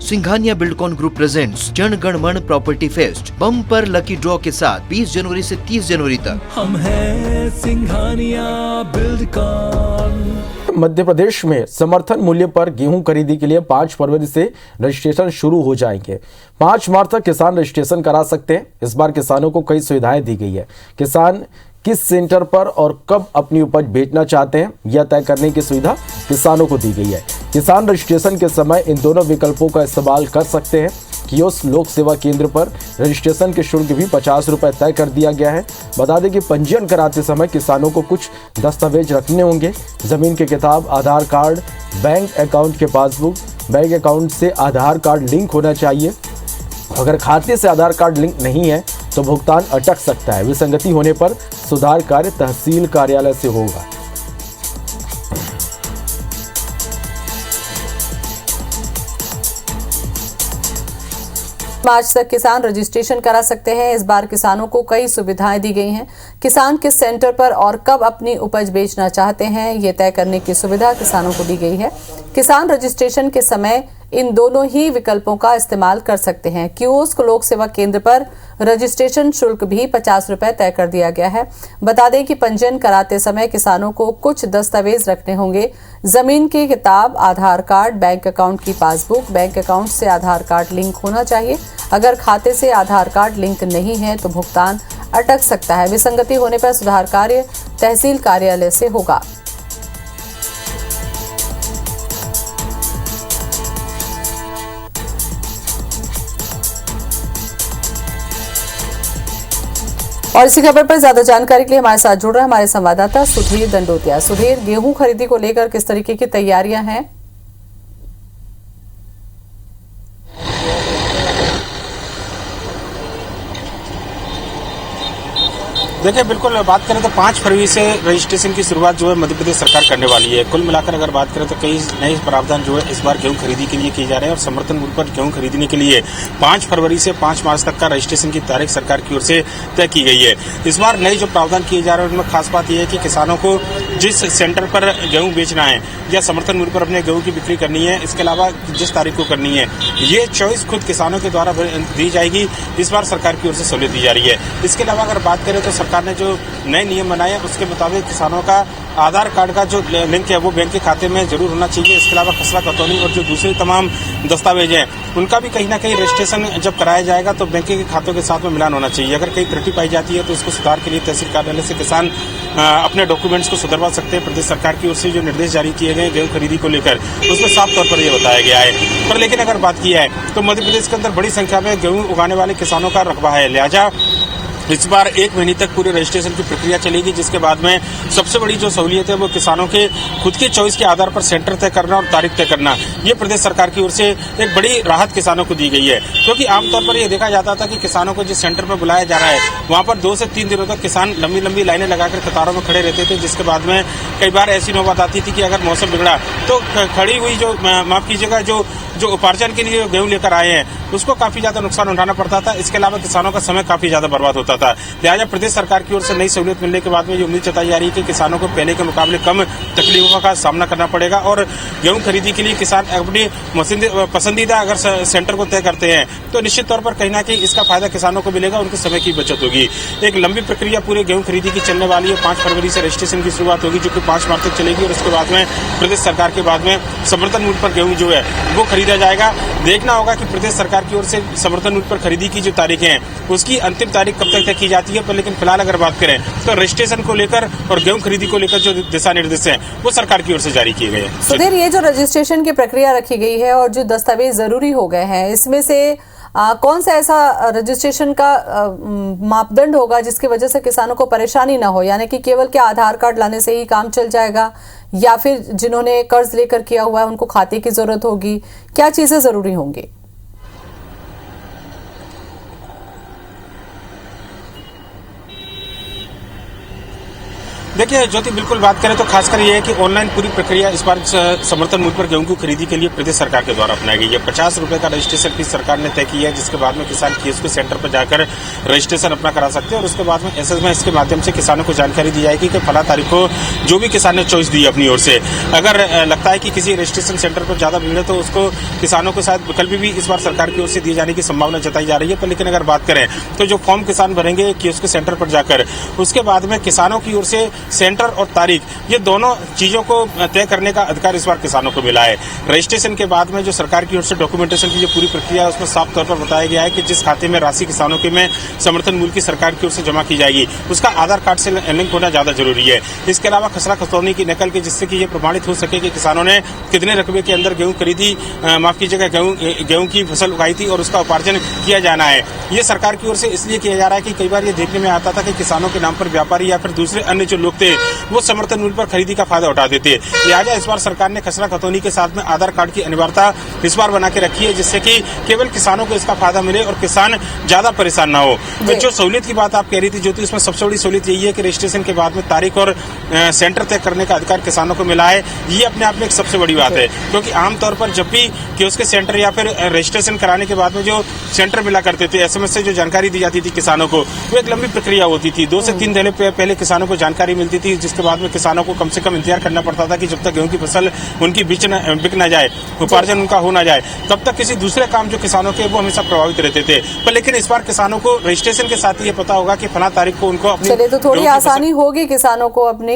Singhania Buildcon group presents Jana Gana मन property fest bumper lucky draw के साथ 20 जनवरी से 30 जनवरी तक। हम हैं सिंघानिया बिल्डकॉन। मध्य प्रदेश में समर्थन मूल्य पर गेहूं खरीदी के लिए 5 फरवरी से रजिस्ट्रेशन शुरू हो जाएंगे। 5 मार्च तक किसान रजिस्ट्रेशन करा सकते हैं। इस बार किसानों को कई सुविधाएं दी गई है। किसान किस सेंटर पर और कब अपनी उपज बेचना चाहते हैं यह तय करने की सुविधा किसानों को दी गई है। किसान रजिस्ट्रेशन के समय इन दोनों विकल्पों का इस्तेमाल कर सकते हैं। कियोस्क लोक सेवा केंद्र पर रजिस्ट्रेशन के शुल्क भी 50 रुपये तय कर दिया गया है। बता दें कि पंजीयन कराते समय किसानों को कुछ दस्तावेज रखने होंगे। जमीन की किताब, आधार कार्ड, बैंक अकाउंट के पासबुक, बैंक अकाउंट से आधार कार्ड लिंक होना चाहिए। अगर खाते से आधार कार्ड लिंक नहीं है तो भुगतान अटक सकता है। विसंगति होने पर सुधार कार्य तहसील कार्यालय से होगा। मार्च तक किसान रजिस्ट्रेशन करा सकते हैं। इस बार किसानों को कई सुविधाएं दी गई हैं। किसान किस सेंटर पर और कब अपनी उपज बेचना चाहते हैं ये तय करने की सुविधा किसानों को दी गई है। किसान रजिस्ट्रेशन के समय इन दोनों ही विकल्पों का इस्तेमाल कर सकते हैं। कियोस्क लोक सेवा केंद्र पर रजिस्ट्रेशन शुल्क भी 50 रुपये तय कर दिया गया है। बता दें कि पंजीयन कराते समय किसानों को कुछ दस्तावेज रखने होंगे। जमीन की किताब, आधार कार्ड, बैंक अकाउंट की पासबुक, बैंक अकाउंट से आधार कार्ड लिंक होना चाहिए। अगर खाते से आधार कार्ड लिंक नहीं है तो भुगतान अटक सकता है। विसंगति होने पर सुधार कार्य तहसील कार्यालय से होगा। और इसी खबर पर ज्यादा जानकारी के लिए हमारे साथ जुड़ रहे हैं हमारे संवाददाता सुधीर दंडोतिया। सुधीर, गेहूं खरीदी को लेकर किस तरीके की तैयारियां हैं? देखिए, बिल्कुल बात करें तो 5 फरवरी से रजिस्ट्रेशन की शुरुआत जो है मध्य प्रदेश सरकार करने वाली है। कुल मिलाकर अगर बात करें तो कई नए प्रावधान जो है इस बार गेहूं खरीदी के लिए किए जा रहे हैं और समर्थन मूल्य पर गेहूं खरीदने के लिए 5 फरवरी से 5 मार्च तक का रजिस्ट्रेशन की तारीख सरकार की ओर से तय की गई है। इस बार नए जो प्रावधान किए जा रहे हैं उनमें खास बात यह है कि किसानों को जिस सेंटर पर गेहूं बेचना है या समर्थन मूल्य पर अपने गेहूं की बिक्री करनी है, इसके अलावा जिस तारीख को करनी है, ये चॉइस खुद किसानों के द्वारा दी जाएगी। इस बार सरकार की ओर से सहूलियत दी जा रही है। इसके अलावा अगर बात करें तो सरकार ने जो नए नियम बनाए हैं उसके मुताबिक किसानों का आधार कार्ड का जो लिंक है वो बैंक के खाते में जरूर होना चाहिए। इसके अलावा खसरा खतौनी और जो दूसरे तमाम दस्तावेज हैं उनका भी कहीं ना कहीं रजिस्ट्रेशन जब कराया जाएगा तो बैंक के खातों के साथ में मिलान होना चाहिए। अगर कहीं त्रुटि पाई जाती है तो इसको सुधार के लिए तहसील कार्यालय से किसान अपने डॉक्यूमेंट्स को सुधरवा सकते हैं। प्रदेश सरकार की ओर से जो निर्देश जारी किए गए गेहूं खरीदी को लेकर उसमें साफ तौर पर यह बताया गया है। पर लेकिन अगर बात की है तो मध्य प्रदेश के अंदर बड़ी संख्या में गेहूं उगाने वाले किसानों का रकबा है, लिहाजा इस बार 1 महीने तक पूरे रजिस्ट्रेशन की प्रक्रिया चलेगी, जिसके बाद में सबसे बड़ी जो सहूलियत है वो किसानों के खुद के चॉइस के आधार पर सेंटर तय करना और तारीख तय करना। ये प्रदेश सरकार की ओर से एक बड़ी राहत किसानों को दी गई है, क्योंकि आमतौर पर यह देखा जाता था कि किसानों को जिस सेंटर पर बुलाया जा रहा है वहां पर 2 से 3 दिनों तक किसान लंबी लंबी लाइनें लगाकर कतारों में खड़े रहते थे, जिसके बाद में कई बार ऐसी नौबत आती थी कि अगर मौसम बिगड़ा तो खड़ी हुई जो माफ कीजिएगा जो उपार्जन के लिए गेहूं लेकर आए हैं उसको काफी ज्यादा नुकसान उठाना पड़ता था। इसके अलावा किसानों का समय काफी ज्यादा बर्बाद होता था। लिहाजा प्रदेश सरकार की ओर से नई सहूलियत मिलने के बाद में ये उम्मीद जताई जा रही है कि किसानों को पहले के मुकाबले कम तकलीफों का सामना करना पड़ेगा और गेहूं खरीदी के लिए किसान अपनी पसंदीदा अगर सेंटर को तय करते हैं तो निश्चित तौर पर कहीं ना कहीं इसका फायदा किसानों को मिलेगा, उनके समय की बचत होगी। एक लंबी प्रक्रिया पूरे गेहूं खरीदी की चलने वाली है। 5 फरवरी से रजिस्ट्रेशन की शुरुआत होगी जो कि 5 मार्च तक चलेगी और उसके बाद में प्रदेश सरकार के बाद में समर्थन मूल्य पर गेहूं जो है वो खरीदा जाएगा। देखना होगा कि प्रदेश सरकार की ओर से समर्थन मूल्य पर खरीदी की जो तारीखें हैं उसकी अंतिम तारीख कब तक तय की जाती है। पर लेकिन फिलहाल अगर बात करें तो रजिस्ट्रेशन को लेकर और गेहूं खरीदी को लेकर जो दिशा निर्देश हैं वो सरकार की ओर से जारी किए गए हैं। सुधीर, ये जो रजिस्ट्रेशन की प्रक्रिया रखी गई है और जो दस्तावेज जरूरी हो गए हैं, इसमें से कौन सा ऐसा रजिस्ट्रेशन का मापदंड होगा जिसकी वजह से किसानों को परेशानी ना हो? यानी कि केवल क्या आधार कार्ड लाने से ही काम चल जाएगा या फिर जिन्होंने कर्ज लेकर किया हुआ है उनको खाते की जरूरत होगी? क्या चीजें जरूरी होंगी? देखिए ज्योति, बिल्कुल बात करें तो खासकर ये है कि ऑनलाइन पूरी प्रक्रिया इस बार समर्थन मूल्य पर गेहूं की खरीदी के लिए प्रदेश सरकार के द्वारा अपनाई गई है। 50 रुपए का रजिस्ट्रेशन फीस सरकार ने तय किया है, जिसके बाद में किसान कियोस्क सेंटर पर जाकर रजिस्ट्रेशन अपना करा सकते हैं और उसके बाद में एसएमएस के माध्यम से किसानों को जानकारी दी जाएगी कि फला तारीख को जो भी किसान ने चॉइस दी है अपनी ओर से, अगर लगता है कि किसी रजिस्ट्रेशन सेंटर पर ज्यादा भीड़ है तो उसको किसानों को शायद विकल्प भी इस बार सरकार की ओर से दिए जाने की संभावना जताई जा रही है। पर लेकिन अगर बात करें तो जो फॉर्म किसान भरेंगे कियोस्क सेंटर पर जाकर, उसके बाद में किसानों की ओर से सेंटर और तारीख, ये दोनों चीजों को तय करने का अधिकार इस बार किसानों को मिला है। रजिस्ट्रेशन के बाद में जो सरकार की ओर से डॉक्यूमेंटेशन की जो पूरी प्रक्रिया है उसमें साफ तौर पर बताया गया है कि जिस खाते में राशि किसानों के में समर्थन मूल्य की सरकार की ओर से जमा की जाएगी उसका आधार कार्ड से लिंक होना ज्यादा जरूरी है। इसके अलावा खसरा खतौनी की नकल के, जिससे कि ये प्रमाणित हो सके कि किसानों ने कितने रकबे के अंदर गेहूं खरीदी, माफ कीजिएगा गेहूं की फसल उगाई थी और उसका उपार्जन किया जाना है। ये सरकार की ओर से इसलिए किया जा रहा है कि कई बार ये देखने में आता था कि किसानों के नाम पर व्यापारी या फिर दूसरे अन्य जो लोग थे वो समर्थन मूल्य पर खरीदी का फायदा उठा देते। लिहाजा इस बार सरकार ने खसरा खतौनी के साथ में आधार कार्ड की अनिवार्यता इस बार बना के रखी है, जिससे कि केवल किसानों को इसका फायदा मिले और किसान ज्यादा परेशान ना हो। तो जो सहूलियत की बात आप कह रही थी ज्योति, इसमें सबसे बड़ी सहूलियत यही है कि रजिस्ट्रेशन के बाद में तारीख और सेंटर तय करने का अधिकार किसानों को मिला है। ये अपने आप में एक सबसे बड़ी बात है, क्योंकि आमतौर पर जब भी कियोस्क सेंटर या फिर रजिस्ट्रेशन कराने के बाद में जो सेंटर मिला करते थे, एसएमएस से जो जानकारी दी जाती थी किसानों को, वो एक लंबी प्रक्रिया होती थी। 2 से 3 दिन पहले किसानों को जानकारी मिलती थी, जिसके बाद में किसानों को कम से कम इंतजार करना पड़ता था कि जब तक गेहूं की फसल उनकी बिक न जाए, उपार्जन उनका हो न जाए, तब तक किसी दूसरे काम जो किसानों के वो हमेशा प्रभावित रहते थे। पर लेकिन इस बार किसानों को रजिस्ट्रेशन के साथ ही ये पता होगा कि फला तारीख को उनको अपनी, चलिए तो थोड़ी आसानी होगी किसानों को अपनी